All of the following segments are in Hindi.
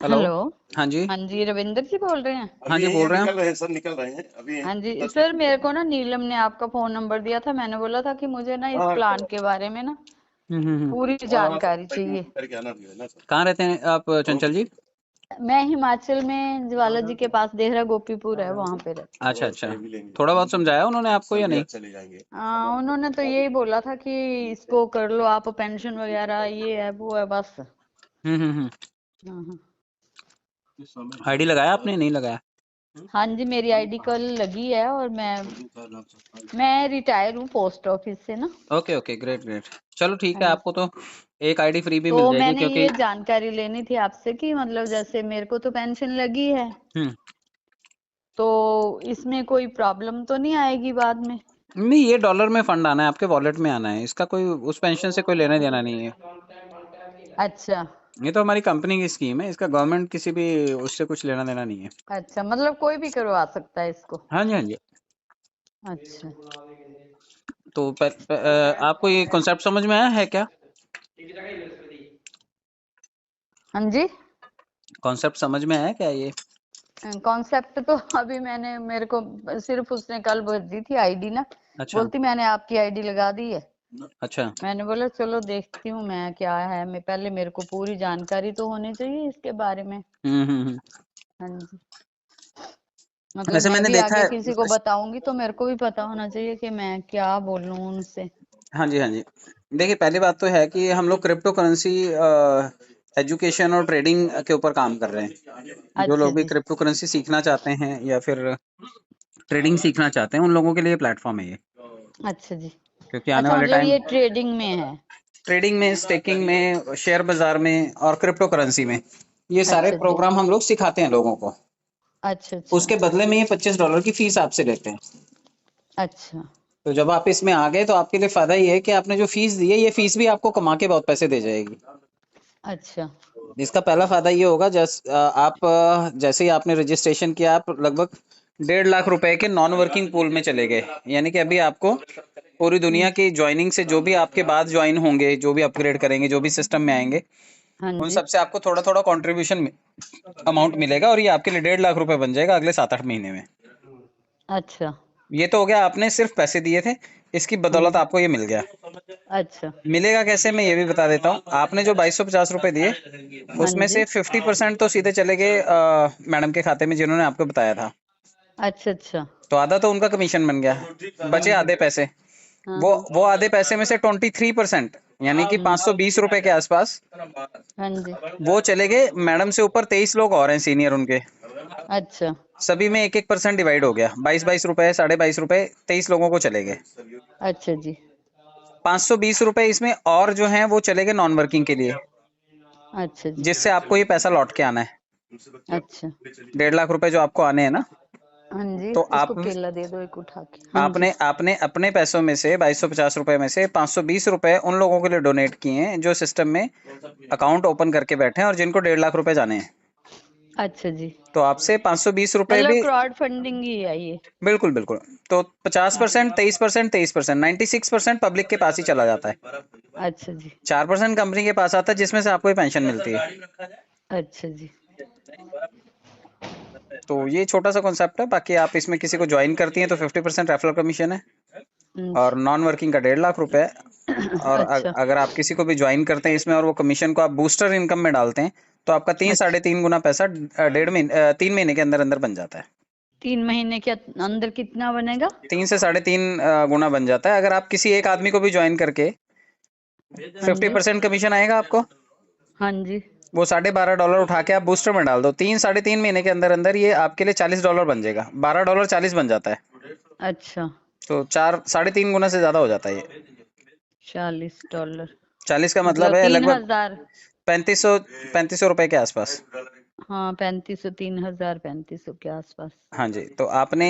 हेलो। हेलो। हाँ जी। हाँ जी, रविंदर जी बोल रहे हैं। हाँ जी, अभी बोल रहे निकल हैं। रहे हैं सर, निकल रहे हैं अभी। हाँ जी 10 सर, मिनट मेरे को ना नीलम ने आपका फोन नंबर दिया था। मैंने बोला था कि मुझे ना इस हाँ प्लान के बारे में ना हम्म। पूरी हाँ सर, जानकारी पैकिंग चाहिए। करके आना भी है ना सर। कहाँ रहते हैं आप चंचल जी? मैं हिमाचल में ज्वाला जी के पास देहरा गोपीपुर है, वहां पे रहती अच्छा अच्छा। चाय भी लेंगे, थोड़ा बहुत समझाया उन्होंने आपको या नहीं? चले जाएंगे। हूँ। उन्होंने तो यही बोला था कि इसको कर लो आप, पेंशन वगैरह ये है वो है बस। हम्म। हाँ। आईडी लगाया आपने, नहीं लगाया? हाँ जी, मेरी आईडी कल लगी है और मैं रिटायर हूँ पोस्ट ऑफिस से ना। Okay okay, great great. चलो ठीक हाँ है, जी। आपको तो एक आईडी फ्री भी मिल तो जाएगी मैंने क्योंकि ये जानकारी लेनी थी आपसे कि मतलब जैसे मेरे को तो पेंशन लगी है, हम्म। तो इसमें कोई प्रॉब्लम तो नहीं आएगी बाद में? नहीं, ये डॉलर में फंड आना है, आपके वॉलेट में आना है। इसका कोई उस पेंशन से कोई लेना देना नहीं है। अच्छा ये तो हमारी कंपनी की स्कीम है, इसका गवर्नमेंट किसी भी उससे कुछ लेना देना नहीं है। अच्छा, मतलब कोई भी करवा सकता है इसको? हाँ जी हाँ जी। अच्छा। तो आपको ये कॉन्सेप्ट समझ में आया है क्या? हाँ जी। कॉन्सेप्ट समझ में आया क्या ये? कॉन्सेप्ट तो अभी मेरे को सिर्फ उसने कल भेजी थी आईडी ना, अच्छा बोलती मैंने आपकी आईडी लगा दी है। अच्छा। मैंने बोला चलो देखती हूँ मैं क्या है, मैं पहले मेरे को पूरी जानकारी तो होनी चाहिए इसके बारे में। हम्म। हाँ जी। मतलब वैसे मैं मैंने भी देखा आगे है। किसी को बताऊंगी तो मेरे को भी पता होना चाहिए कि मैं क्या बोलूं उनसे। हाँ जी हाँ जी। देखिए, पहली बात तो है कि हम लोग क्रिप्टो करेंसी एजुकेशन और ट्रेडिंग के ऊपर काम कर रहे हैं। जो अच्छा लोग भी जी। क्रिप्टो करेंसी सीखना चाहते हैं या फिर ट्रेडिंग सीखना चाहते हैं, उन लोगों के लिए प्लेटफॉर्म है ये। अच्छा जी। क्योंकि आने अच्छा, वाले मतलब टाइम ये ट्रेडिंग में है? ट्रेडिंग में, स्टेकिंग में, शेयर बाजार में और क्रिप्टो करेंसी में ये सारे अच्छा जी। प्रोग्राम हम लोग सिखाते हैं लोगों को। अच्छा अच्छा। उसके बदले में ये $25 की फीस आपसे लेते हैं। अच्छा तो जब आप इसमें आ गए तो आपके लिए फायदा ये है कि आपने जो फीस दी है, ये फीस भी आपको कमा के बहुत पैसे दे जाएगी। अच्छा। इसका पहला फायदा ये होगा, जैसे ही आपने रजिस्ट्रेशन किया, आप लगभग 1.5 लाख रुपए के नॉन वर्किंग पूल में चले गए। यानी कि अभी आपको पूरी दुनिया की ज्वाइनिंग से, जो भी आपके बाद ज्वाइन होंगे, जो भी अपग्रेड करेंगे, जो भी सिस्टम में आएंगे, हाँ उन जी। सबसे आपको थोड़ा थोड़ा कंट्रीब्यूशन अमाउंट मिलेगा और ये आपके लिए 1.5 लाख रुपए बन जाएगा अगले 7-8 महीने में। अच्छा। ये तो हो गया, आपने सिर्फ पैसे दिए थे, इसकी हाँ बदौलत जी। आपको ये मिल गया। अच्छा। मिलेगा कैसे, मैं ये भी बता देता हूँ। आपने जो 2250 रुपए दिए, हाँ उसमें जी। से 50% तो सीधे चले गए मैडम के खाते में, जिन्होंने आपको बताया था। अच्छा अच्छा। तो आधा तो उनका कमीशन बन गया, हाँ बचे जी। आधे पैसे। हाँ वो हाँ। वो आधे पैसे में से 23%, यानी कि 520 रुपए के आसपास, हाँ जी। वो चले गए मैडम से ऊपर 23 लोग और हैं सीनियर उनके। अच्छा सभी में 1-1% डिवाइड हो गया, 22-22 रुपए, 22.5 रुपए, 23 लोगों को चले गए। अच्छा जी। 520 रुपए इसमें और जो हैं वो चले गए नॉन वर्किंग के लिए, अच्छा जी। जिससे आपको ये पैसा लौट के आना है। अच्छा। 1.5 लाख रुपए जो आपको आने हैं ना, हाँ जी, तो इसको आप केला दे दो एक उठा के। हाँ जी। आपने आपने अपने पैसों में से 2250 रुपए में से 520 रुपए उन लोगों के लिए डोनेट किए हैं जो सिस्टम में अकाउंट ओपन करके बैठे हैं और जिनको 1.5 लाख रुपए जाने हैं। अच्छा जी। तो आपसे 520 रुपए मतलब भी, क्राउड फंडिंग ही है ये? बिल्कुल बिल्कुल। तो 50%, 23%, 23%, 96% पब्लिक के पास ही चला जाता है। अच्छा जी। 4% कंपनी के पास आता है, जिसमें से आपको ये पेंशन मिलती है। अच्छा जी। तो ये छोटा सा कॉन्सेप्ट है। बाकी आप इसमें किसी को ज्वाइन करती हैं तो 50% रेफरल कमीशन है और अच्छा। नॉन वर्किंग का 1.5 लाख रुपए है। और अच्छा। अगर आप किसी को भी ज्वाइन करते हैं इसमें और वो कमीशन को आप बूस्टर इनकम में डालते हैं, तो आपका 3-3.5 गुना पैसा 3 महीने के अंदर अंदर बन जाता है। 3 महीने के अंदर कितना बनेगा? 3 से 3.5 गुना बन जाता है, अगर आप किसी एक आदमी को भी ज्वाइन करके। हाँ जी। 50% कमीशन आएगा आपको, हाँ जी। वो $12.5 उठा के आप बूस्टर में डाल दो, 3-3.5 महीने के अंदर अंदर ये आपके लिए $40 बन जाएगा। $12 40 बन जाता है। अच्छा। तो 4-3.5 गुना से ज्यादा हो जाता है ये। $40। 40 का मतलब मतलब है तीन लगभग हजार 3500 रुपए के आसपास। हाँ, 3500, 3000, 3500 के आसपास। हाँ जी। तो आपने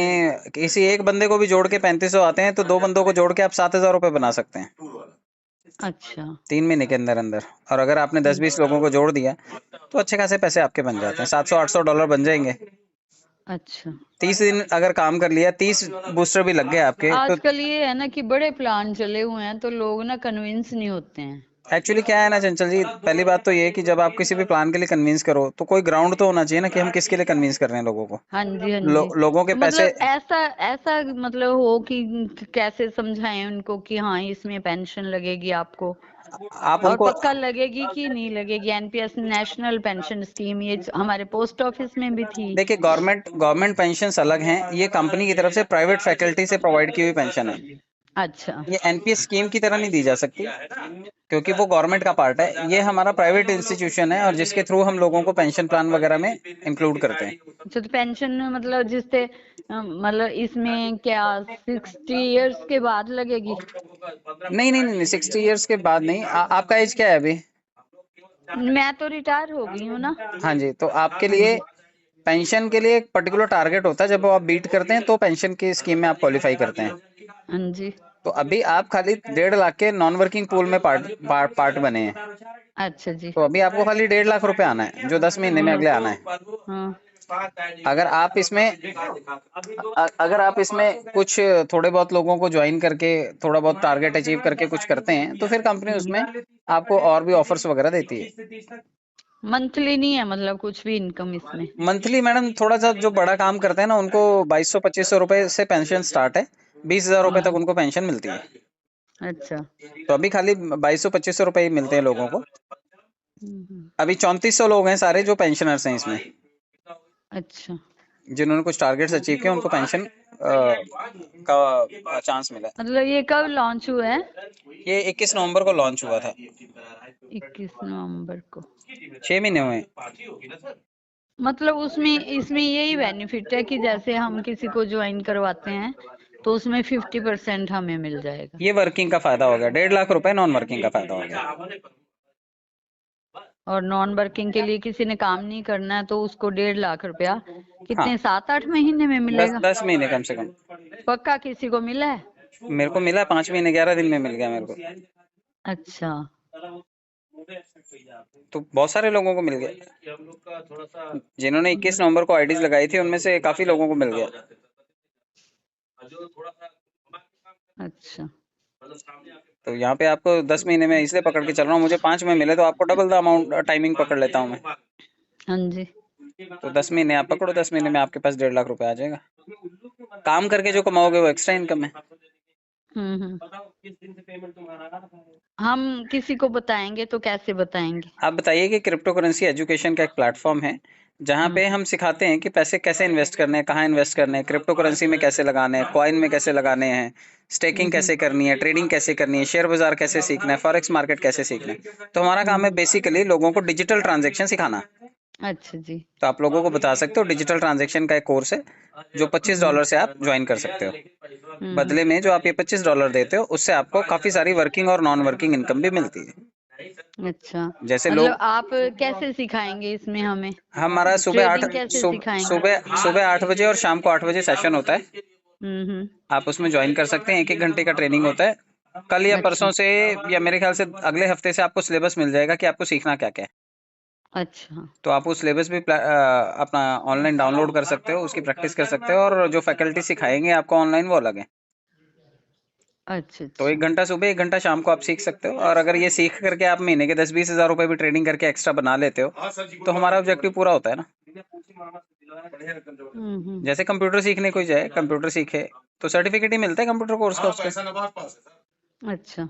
किसी एक बंदे को भी जोड़ के 3500 आते हैं, तो दो बंदों को जोड़ के आप 7,000 रुपए बना सकते हैं अच्छा। 3 महीने के अंदर अंदर। और अगर आपने 10-20 लोगों को जोड़ दिया तो अच्छे खासे पैसे आपके बन जाते हैं, $700-800 बन जाएंगे। अच्छा। 30 दिन अगर काम कर लिया, 30 बूस्टर भी लग गए आपके तो। आजकल ये है ना कि बड़े प्लान चले हुए हैं तो लोग ना कन्विंस नहीं होते हैं। एक्चुअली क्या है ना चंचल जी, पहली बात तो ये है कि जब आप किसी भी प्लान के लिए कन्विंस करो तो कोई ग्राउंड तो होना चाहिए ना कि हम किसके लिए कन्विंस कर रहे हैं लोगों को। हाँ जी, हाँ जी। लोगों के तो पैसे। मतलब ऐसा ऐसा मतलब हो कि कैसे समझाएं उनको कि हाँ इसमें पेंशन लगेगी आपको, आप और उनको पक्का लगेगी कि नहीं लगेगी। एनपीएस नेशनल पेंशन स्कीम ये हमारे पोस्ट ऑफिस में भी थी। देखिए, गवर्नमेंट गवर्नमेंट पेंशन अलग हैं, ये कंपनी की तरफ से प्राइवेट फैकल्टी से प्रोवाइड की हुई पेंशन है। अच्छा, ये एनपीएस स्कीम की तरह नहीं दी जा सकती क्योंकि वो गवर्नमेंट का पार्ट है। ये हमारा प्राइवेट इंस्टीट्यूशन है और जिसके थ्रू हम लोगों को पेंशन प्लान वगैरह में इंक्लूड करते हैं। अच्छा। तो पेंशन मतलब जिससे मतलब इसमें क्या 60 इयर्स के बाद लगेगी? नहीं नहीं नहीं, 60 इयर्स के बाद नहीं। आपका एज क्या है अभी? मैं तो रिटायर हो गई हूँ ना। हाँ जी, तो आपके हाँ लिए जी, पेंशन के लिए एक पर्टिकुलर टारगेट होता है, जब वो आप बीट करते हैं तो पेंशन की स्कीम में आप क्वालिफाई करते हैं। हाँ जी। तो अभी आप खाली 1.5 लाख के नॉन वर्किंग पूल में पार्ट बने हैं। अच्छा जी। तो अभी आपको खाली 1.5 लाख रुपए आना है, जो 10 महीने में हाँ अगले आना है। हाँ। अगर आप इसमें कुछ थोड़े बहुत लोगों को ज्वाइन करके थोड़ा बहुत टारगेट अचीव करके कुछ करते हैं तो फिर कंपनी उसमें आपको और भी ऑफर्स वगैरह देती है। मंथली नहीं है मतलब कुछ भी इनकम इसमें? मंथली मैडम थोड़ा सा जो बड़ा काम करते हैं ना उनको 2200-2500 रुपए से पेंशन स्टार्ट है। 20,000 रुपए तक हाँ। उनको पेंशन मिलती है। अच्छा। तो अभी खाली 2200-2500 रुपए ही मिलते हैं लोगों को। हम्म। अभी 3400 लोग हैं सारे जो पेंशनर्स हैं इसमें, अच्छा, जिन्होंने कुछ टारगेट्स अचीव किए उनको पेंशन का चांस मिला है। मतलब ये कब लॉन्च हुआ है? ये 21 नवंबर को लॉन्च हुआ था। 21 नवंबर को। 6 महीने हुए हैं। मतलब उसमें इसमें यही बेनिफिट है कि जैसे हम किसी को ज्वाइन करवाते हैं तो उसमें 50% हमें मिल जाएगा। ये वर्किंग का फायदा हो गया, 1.5 लाख रुपए नॉन वर्किंग का फायदा हो गया। और नॉन वर्किंग के लिए किसी ने काम नहीं करना है तो उसको 1.5 लाख रुपया हाँ, कितने 7-8 महीने में दस मिलेगा? 10 महीने कम से कम। पक्का किसी को मिला है? मेरे को मिला 5 महीने 11 दिन में मिल गया मेरे को। अच्छा। तो बहुत सारे लोगों को मिल गया, जिन्होंने 21 नवंबर को आईडीज लगाई थी उनमें से काफी लोगों को मिल गया। अच्छा। तो यहाँ पे आपको 10 महीने में इसलिए पकड़ के चल रहा हूँ, मुझे 5 में मिले तो आपको डबल द अमाउंट टाइमिंग पकड़ लेता हूँ मैं। हाँ जी। तो 10 महीने आप पकड़ो, 10 महीने में आपके पास 1.5 लाख रुपए आ जाएगा। काम करके जो कमाओगे वो एक्स्ट्रा इनकम है। हम्म। हम किसी को बताएंगे तो कैसे बताएंगे? आप बताइए कि क्रिप्टो करेंसी एजुकेशन का एक प्लेटफॉर्म है जहाँ पे हम सिखाते हैं कि पैसे कैसे इन्वेस्ट करने हैं, कहाँ इन्वेस्ट करने हैं, क्रिप्टो करेंसी में कैसे लगाने हैं, कॉइन में कैसे लगाने हैं, स्टेकिंग हम्म। कैसे करनी है, ट्रेडिंग कैसे करनी है, शेयर बाजार कैसे सीखना है, फॉरेक्स मार्केट कैसे सीखना है। तो हमारा काम है बेसिकली लोगों को डिजिटल ट्रांजेक्शन सिखाना। अच्छा जी। तो आप लोगों को बता सकते हो, डिजिटल ट्रांजेक्शन का एक कोर्स है जो $25 से आप ज्वाइन कर सकते हो। हम्म। बदले में जो आप ये $25 देते हो उससे आपको काफी सारी वर्किंग और नॉन वर्किंग इनकम भी मिलती है। अच्छा। जैसे मतलब लोग, आप कैसे सिखाएंगे इसमें हमें? हमारा ट्रेडिंग कैसे सिखाएंगे? सुबह 8 बजे और शाम को 8 बजे सेशन होता है। हम्म। आप उसमें ज्वाइन कर सकते हैं, 1-1 घंटे का ट्रेनिंग होता है। कल या अच्छा। परसों से या मेरे ख्याल से अगले हफ्ते से आपको सिलेबस मिल जाएगा कि आपको सीखना क्या क्या है। अच्छा। तो आप वो सिलेबस भी अपना ऑनलाइन डाउनलोड कर सकते हो, उसकी प्रैक्टिस कर सकते हो, और जो फैकल्टी सिखाएंगे आपको ऑनलाइन वो अलग है। अच्छा। तो अच्छा। 1 घंटा सुबह 1 घंटा शाम को आप सीख सकते हो, और अगर ये सीख करके आप महीने के 10-20 हज़ार रुपए भी ट्रेडिंग करके एक्स्ट्रा बना लेते हो तो हमारा ऑब्जेक्टिव पूरा होता है ना। हम्म। जैसे कंप्यूटर सीखने कोई जाए, कंप्यूटर सीखे तो सर्टिफिकेट ही मिलता है कंप्यूटर कोर्स का उसका। अच्छा।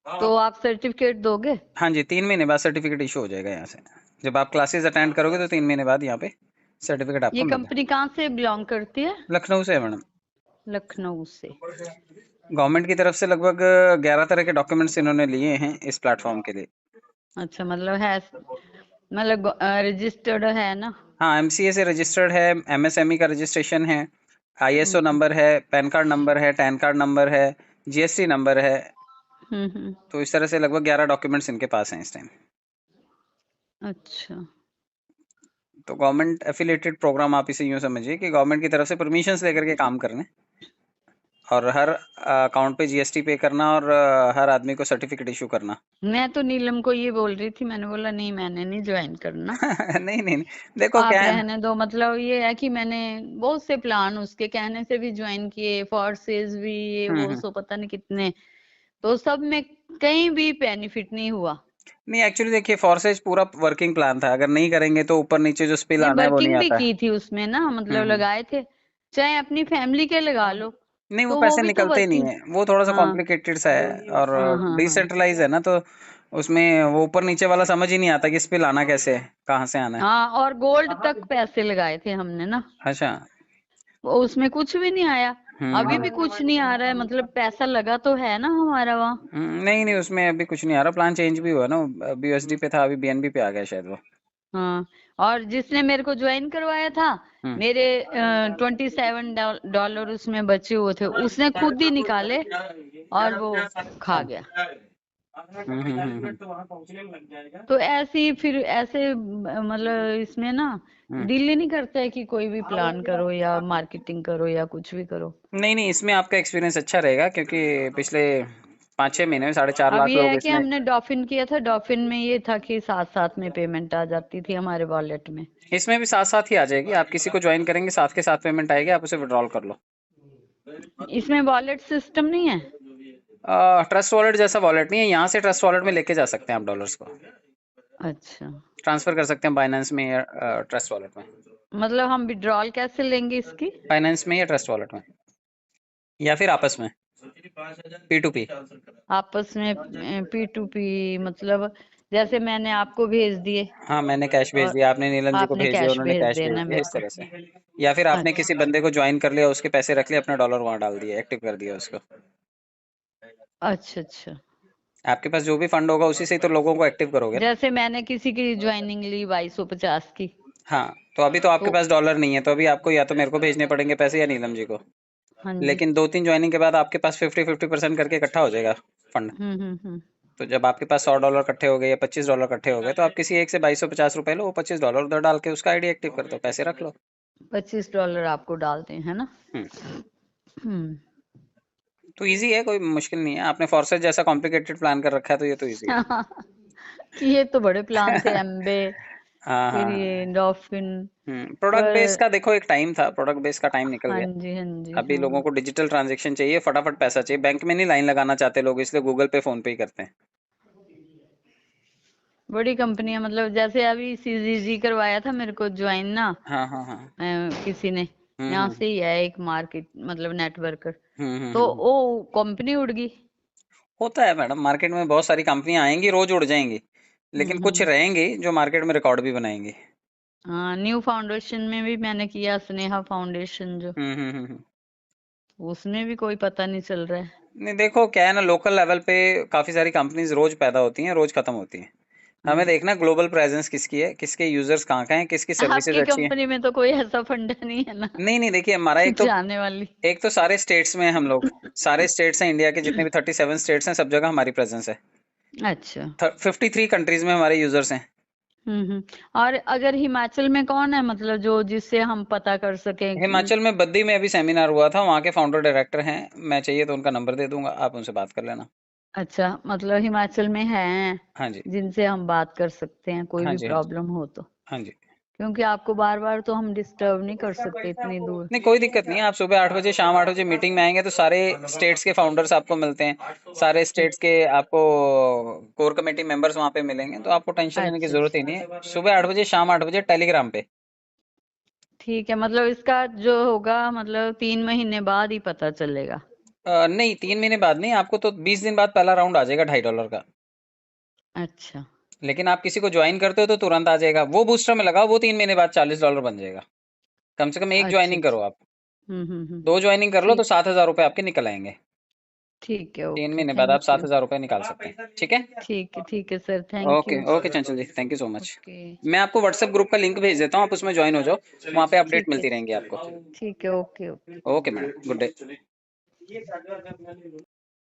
तो आप सर्टिफिकेट दोगे? हाँ जी, 3 महीने बाद सर्टिफिकेट इशू हो जाएगा यहाँ से। जब आप क्लासेस अटेंड करोगे तो 3 महीने बाद यहाँ पे सर्टिफिकेट ये आपको मिलेगा। कंपनी कहाँ से बिलोंग करती है? लखनऊ से है मैडम। लखनऊ से। गवर्नमेंट की तरफ से लगभग 11 तरह के डॉक्यूमेंट्स इन्होंने लिए हैं इस प्लेटफॉर्म के लिए। अच्छा, मतलब है, मतलब रजिस्टर्ड है ना? हाँ, एमसीए से रजिस्टर्ड है, एमएसएमई का रजिस्ट्रेशन है, आईएसओ हम्म। नंबर है, पैन कार्ड नंबर है, टैन कार्ड नंबर है, जीएसटी नंबर है। हम्म। तो इस तरह से लगभग 11 डॉक्यूमेंट्स इनके पास हैं इस टाइम। अच्छा। तो गवर्नमेंट एफिलिएटेड प्रोग्राम आप इसे यूँ समझिए कि गवर्नमेंट की तरफ से परमिशंस लेकर के काम करने, और हर अकाउंट पे जीएसटी पे करना, और हर आदमी को सर्टिफिकेट इशू करना। मैं तो नीलम को ये बोल रही थी, मैंने बोला नहीं मैंने नहीं ज्वाइन करना, नहीं नहीं नहीं, देखो आप क्या है ना। रहने दो। मतलब ये है कि मैंने बहुत से प्लान उसके कहने से भी ज्वाइन किए, फोर्सेस भी, ये वो हम्म। सो पता नहीं कितने। तो सब में कहीं भी बेनिफिट नहीं हुआ। नहीं एक्चुअली देखिए फॉरसेज पूरा वर्किंग प्लान था, अगर नहीं करेंगे तो ऊपर नीचे जो स्पिल नहीं, आना है वो नहीं वर्किंग भी आता है। की थी उसमें ना, मतलब लगाए थे, चाहे अपनी फैमिली के लगा लो, नहीं वो तो वो पैसे भी तो निकलते ही नहीं वर्किंग। है, वो थोड़ा सा हाँ कॉम्प्लिकेटेड सा है और हाँ हाँ हाँ डिसेंट्रलाइज है ना, तो उसमें वो ऊपर नीचे वाला समझ ही नहीं आता कि स्पिल आना कैसे है, कहाँ से आना है। हाँ। और गोल्ड तक पैसे लगाए थे हमने ना, अच्छा। वो उसमें कुछ भी नहीं आया। अभी भी कुछ नहीं आ रहा है, मतलब पैसा लगा तो है ना हमारा वहाँ। नहीं नहीं उसमें अभी कुछ नहीं आ रहा, प्लान चेंज भी हुआ ना, BUSD पे था अभी BNB पे आ गया शायद वो। हाँ। और जिसने मेरे को ज्वाइन करवाया था, हम्म मेरे $27 उसमें बचे हुए थे, उसने खुद ही निकाले और वो खा गया। तो ऐसे ही फिर ऐसे मतलब इसमें ना दिल ही नहीं करता है कि कोई भी प्लान करो या मार्केटिंग करो या कुछ भी करो। नहीं नहीं इसमें आपका एक्सपीरियंस अच्छा रहेगा, क्योंकि पिछले 5-6 महीने में 4.5 अब लाख ये लोग है कि इसमें। हमने डॉफिन किया था, डॉफिन में ये था कि साथ साथ में पेमेंट आ जाती थी हमारे वॉलेट में। इसमें भी साथ साथ ही आ जाएगी, आप किसी को ज्वाइन करेंगे साथ के साथ पेमेंट आएगी, आप उसे विड्रॉल कर लो। इसमें वॉलेट सिस्टम नहीं है? ट्रस्ट वॉलेट जैसा वॉलेट नहीं है, यहाँ से ट्रस्ट वॉलेट में लेके जा सकते हैं आप डॉलर्स को, अच्छा, ट्रांसफर कर सकते हैं बाइनेंस में या ट्रस्ट वॉलेट में। मतलब हम विड्रॉल कैसे लेंगे इसकी? फाइनेंस में या ट्रस्ट वॉलेट में, या फिर आपस में P2P। आपस में P2P, मतलब जैसे मैंने आपको भेज दिए हाँ मैंने कैश भेज और दिया, आपने नीलम जी को आपने भेज दिया, कैश उन्होंने भेज कैश भेज देना दिया, मेरे इस को। तरह से। या फिर आपने अच्छा किसी बंदे को ज्वाइन कर लिया, उसके पैसे रख लिए, अपना डॉलर वहां डाल दिया, एक्टिव कर दिया उसको। अच्छा अच्छा। आपके पास जो भी फंड होगा उसी से ही तो लोगों को एक्टिव करोगे ना। जैसे मैंने किसी की ज्वाइनिंग ली 2250 की, हाँ तो अभी तो आपके तो पास डॉलर नहीं है, तो अभी आपको या तो मेरे को भेजने पड़ेंगे पैसे या नीलम जी को। हाँ जी। लेकिन 2-3 ज्वाइनिंग के बाद आपके पास 50-50% करके इकट्ठा हो जाएगा फंड। हम्म। तो जब आपके पास $100 इकट्ठे हो गए या $25 इकट्ठे हो गए, तो आप किसी एक से 2250 रुपए लो, वो $25 उधर डाल के उसका आईडी एक्टिव कर दो, पैसे रख लो। $25 आपको डालते हैं, है ना? हम्म हम्म। तो इजी है, कोई मुश्किल नहीं है। आपने फॉर्सेज जैसा कॉम्प्लिकेटेड प्लान कर रखा है, तो ये तो इजी है। कि ये तो बड़े प्लान थे, एम्बे, हाँ फिर हाँ ये डॉल्फिन। प्रोडक्ट बेस पर का देखो, एक टाइम था, प्रोडक्ट बेस का टाइम निकल हाँ गया। जी हाँ जी अभी लोगों हाँ। को डिजिटल ट्रांजैक्शन चाहिए, फटाफट पैसा चाहिए, बैंक में नहीं लाइन लगाना चाहते लोग, इसलिए गूगल पे फोन पे ही करते हैं। बड़ी कंपनियां, मतलब जैसे अभी CGG करवाया था मेरे को ज्वाइन ना, हाँ किसी ने यहाँ हम्म से ही है, एक मार्केट मतलब नेटवर्कर, तो हम्म। वो कंपनी उड़ गई। होता है मैडम, मार्केट में बहुत सारी कंपनियां आएंगी, रोज उड़ जाएंगी, लेकिन कुछ हम्म। रहेंगी जो मार्केट में रिकॉर्ड भी बनाएंगी। हाँ, न्यू फाउंडेशन में भी मैंने किया, स्नेहा फाउंडेशन जो, हम्म। उसमें भी कोई पता नहीं चल रहा है। नहीं देखो क्या है ना, लोकल लेवल पे काफी सारी कंपनीज रोज पैदा होती हैं, रोज खत्म होती हैं। हमें हाँ। देखना ग्लोबल प्रेजेंस किसकी है, किसके यूजर्स कहाँ कहाँ हैं, किसकी सर्विसेज आपकी अच्छी है। कंपनी में तो कोई ऐसा फंडा नहीं है ना नहीं नहीं देखिए हमारा जाने वाली? एक तो सारे स्टेट्स में हैं हम लोग, सारे स्टेट्स हैं इंडिया के, जितने भी 37 स्टेट्स हैं सब जगह हमारी प्रेजेंस है। अच्छा। 53 कंट्रीज में हमारे यूजर्स हैं। हम्म। और अगर हिमाचल में कौन है, मतलब जो जिससे हम पता कर सकें हिमाचल में बद्दी में अभी सेमिनार हुआ था, वहाँ के फाउंडर डायरेक्टर हैं, मैं चाहिए तो उनका नंबर दे दूंगा, आप उनसे बात कर लेना। अच्छा, मतलब हिमाचल में हैं हाँ जी जिनसे हम बात कर सकते हैं कोई हाँ भी जी हाँ जी प्रॉब्लम हो तो? हाँ जी। क्योंकि आपको बार बार तो हम डिस्टर्ब नहीं कर सकते इतनी दूर। नहीं कोई दिक्कत नहीं है, आप सुबह 8 बजे शाम 8 बजे मीटिंग में आएंगे तो सारे स्टेट्स के फाउंडर्स आपको मिलते हैं, सारे स्टेट्स के आपको कोर कमेटी मेंबर्स वहाँ पे मिलेंगे, तो आपको टेंशन लेने की अच्छा जरूरत ही अच्छा। नहीं है। सुबह 8 बजे शाम 8 बजे टेलीग्राम पे। ठीक है, मतलब इसका जो होगा मतलब 3 महीने बाद ही पता चलेगा? नहीं 3 महीने बाद नहीं, आपको तो 20 दिन बाद पहला राउंड आ जाएगा $2.5 का। अच्छा लेकिन आप किसी को ज्वाइन करते हो तो तुरंत आ जाएगा, वो बूस्टर में लगाओ, वो 3 महीने बाद $40 बन जाएगा। कम से कम एक अच्छा ज्वाइनिंग करो अच्छा। आप, हम्म। 2 ज्वाइनिंग कर लो तो ठीक 7,000 रुपये आपके निकल आएंगे। ठीक है, तीन ओके, महीने बाद आप थैंक यू। 7,000 रुपये निकाल सकते हैं, ठीक है। ठीक है sir, thank okay you. Okay Chanchal ji, thank you so much. Okay. मैं आपको व्हाट्सएप ग्रुप का लिंक भेज देता हूँ, आप उसमें ज्वाइन हो जाओ, वहाँ पे अपडेट ठीक है मिलती रहेंगी आपको। ठीक है, okay okay. Okay madam, good day.